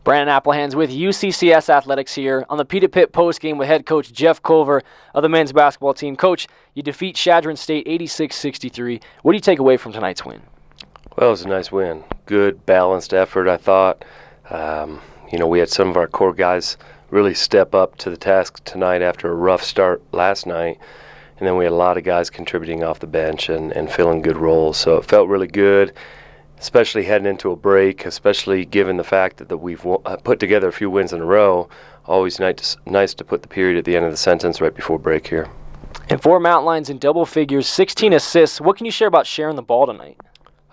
Brandon Applehans with UCCS Athletics here on the Peter Pitt postgame with head coach Jeff Culver of the men's basketball team. Coach, you defeat Chadron State 86-63. What do you take away from tonight's win? Well, it was a nice win. Good, balanced effort, I thought. We had some of our core guys really step up to the task tonight after a rough start last night. And then we had a lot of guys contributing off the bench and filling good roles. So it felt really good, especially heading into a break, especially given the fact that we've put together a few wins in a row. Always nice to put the period at the end of the sentence right before break here. And 4 Mountain Lions in double figures, 16 assists. What can you share about sharing the ball tonight?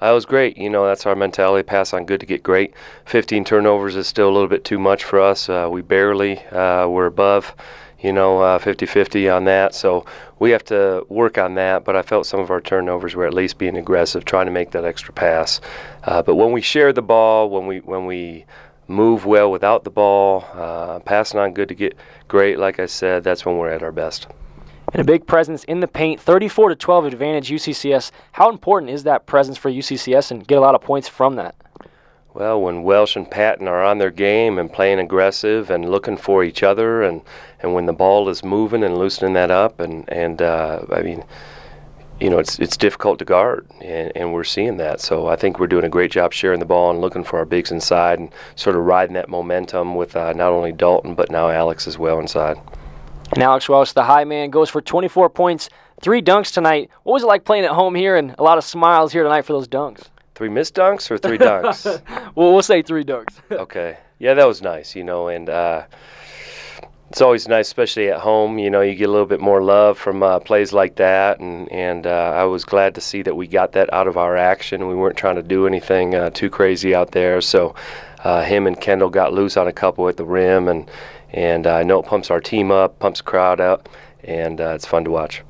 That was great. That's our mentality, pass on good to get great. 15 turnovers is still a little bit too much for us. We barely were above 50-50 on that, so we have to work on that. But I felt some of our turnovers were at least being aggressive, trying to make that extra pass. But when we share the ball, when we move well without the ball, passing on good to get great, like I said, that's when we're at our best. And a big presence in the paint, 34-12 advantage UCCS. How important is that presence for UCCS and get a lot of points from that? Well, when Welsh and Patton are on their game and playing aggressive and looking for each other, and when the ball is moving and loosening that up, it's difficult to guard, and we're seeing that. So I think we're doing a great job sharing the ball and looking for our bigs inside and sort of riding that momentum with not only Dalton but now Alex as well inside. And Alex Welsh, the high man, goes for 24 points, 3 dunks tonight. What was it like playing at home here, and a lot of smiles here tonight for those dunks? 3 missed dunks or 3 dunks? Well, we'll say 3 dunks. Okay. Yeah, that was nice, and it's always nice, especially at home. You get a little bit more love from plays like that, and I was glad to see that we got that out of our action. We weren't trying to do anything too crazy out there, so him and Kendall got loose on a couple at the rim, and I know it pumps our team up, pumps the crowd up, and it's fun to watch.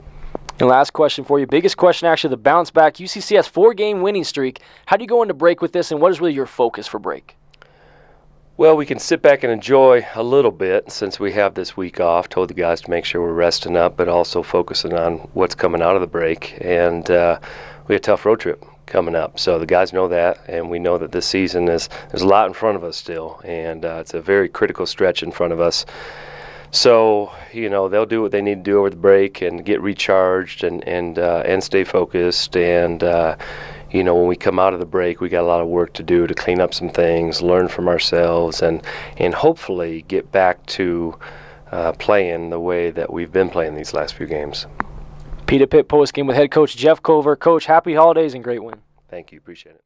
And last question for you. Biggest question, actually, the bounce back. UCCS 4-game winning streak. How do you go into break with this, and what is really your focus for break? Well, we can sit back and enjoy a little bit since we have this week off. Told the guys to make sure we're resting up, but also focusing on what's coming out of the break. And we have a tough road trip coming up. So the guys know that, and we know that this season there's a lot in front of us still, and it's a very critical stretch in front of us. So, they'll do what they need to do over the break and get recharged and stay focused. And, when we come out of the break, we got a lot of work to do to clean up some things, learn from ourselves, and hopefully get back to playing the way that we've been playing these last few games. Peter Pitt postgame with head coach Jeff Culver. Coach, happy holidays and great win. Thank you. Appreciate it.